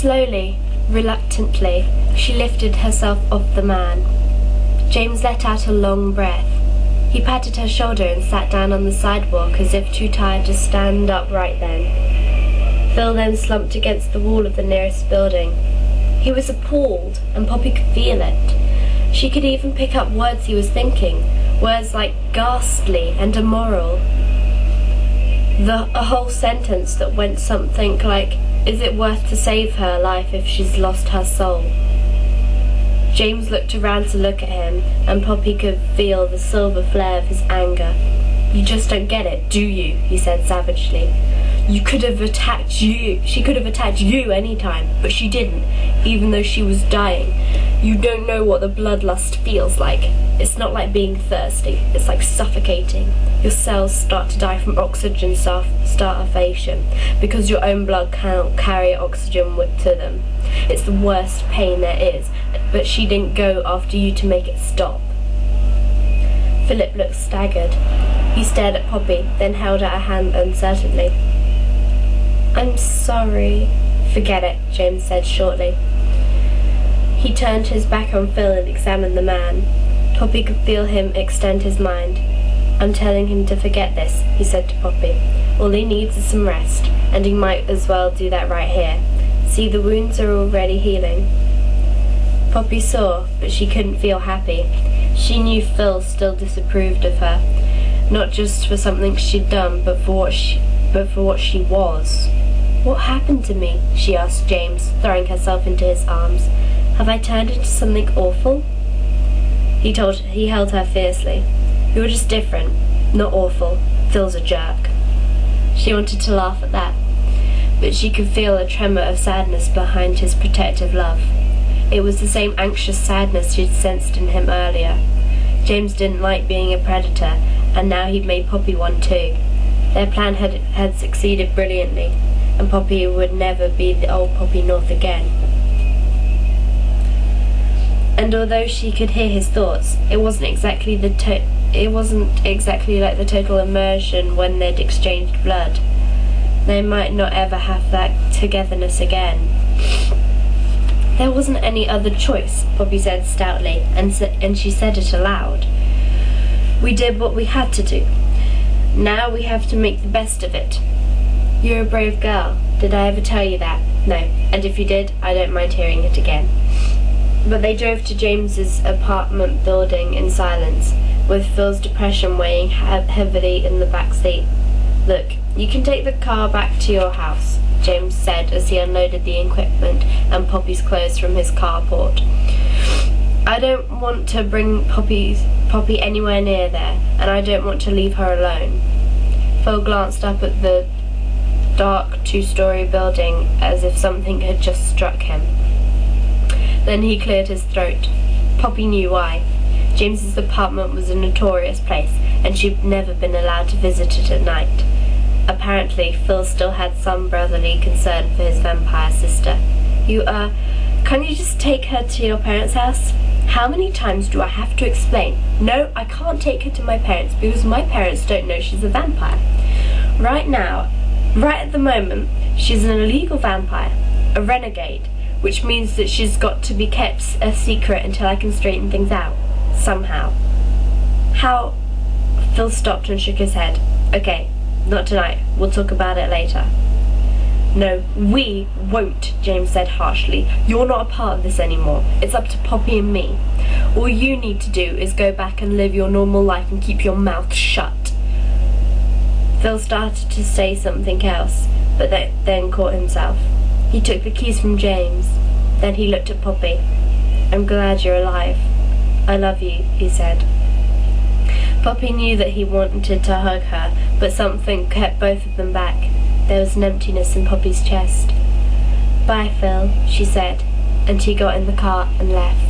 Slowly, reluctantly, she lifted herself off the man. James let out a long breath. He patted her shoulder and sat down on the sidewalk as if too tired to stand up right then. Phil then slumped against the wall of the nearest building. He was appalled, and Poppy could feel it. She could even pick up words he was thinking, words like ghastly and immoral. A whole sentence that went something like, "Is it worth to save her life if she's lost her soul?" James looked around to look at him, and Poppy could feel the silver flare of his anger. "You just don't get it, do you?" he said savagely. She could have attacked you any time, but she didn't, even though she was dying. You don't know what the bloodlust feels like. It's not like being thirsty, it's like suffocating. Your cells start to die from oxygen starvation, because your own blood can't carry oxygen to them. It's the worst pain there is, but she didn't go after you to make it stop. Philip looked staggered. He stared at Poppy, then held out a hand uncertainly. "I'm sorry." "Forget it," James said shortly. He turned his back on Phil and examined the man. Poppy could feel him extend his mind. "I'm telling him to forget this," he said to Poppy. "All he needs is some rest, and he might as well do that right here. See, the wounds are already healing." Poppy saw, but she couldn't feel happy. She knew Phil still disapproved of her, not just for something she'd done, but for what she was. "What happened to me?" she asked James, throwing herself into his arms. "Have I turned into something awful?" He held her fiercely. "You're just different, not awful. Phil's a jerk." She wanted to laugh at that, but she could feel a tremor of sadness behind his protective love. It was the same anxious sadness she'd sensed in him earlier. James didn't like being a predator, and now he'd made Poppy one too. Their plan had succeeded brilliantly, and Poppy would never be the old Poppy North again. And although she could hear his thoughts, it wasn't exactly like the total immersion when they'd exchanged blood. They might not ever have that togetherness again. "There wasn't any other choice," Poppy said stoutly, and she said it aloud. "We did what we had to do. Now we have to make the best of it." "You're a brave girl. Did I ever tell you that?" "No, and if you did, I don't mind hearing it again." But they drove to James's apartment building in silence, with Phil's depression weighing heavily in the back seat. "Look, you can take the car back to your house," James said as he unloaded the equipment and Poppy's clothes from his carport. "I don't want to bring Poppy anywhere near there, and I don't want to leave her alone." Phil glanced up at the dark two-story building as if something had just struck him. Then he cleared his throat. Poppy knew why. James's apartment was a notorious place, and she'd never been allowed to visit it at night. Apparently, Phil still had some brotherly concern for his vampire sister. Can you just take her to your parents' house?" "How many times do I have to explain? No, I can't take her to my parents because my parents don't know she's a vampire. Right at the moment, she's an illegal vampire, a renegade, which means that she's got to be kept a secret until I can straighten things out. Somehow." "How?" Phil stopped and shook his head. "Okay, not tonight. We'll talk about it later." "No, we won't," James said harshly. "You're not a part of this anymore. It's up to Poppy and me. All you need to do is go back and live your normal life and keep your mouth shut." Phil started to say something else, but then caught himself. He took the keys from James. Then he looked at Poppy. "I'm glad you're alive. I love you," he said. Poppy knew that he wanted to hug her, but something kept both of them back. There was an emptiness in Poppy's chest. "Bye, Phil," she said, and she got in the car and left.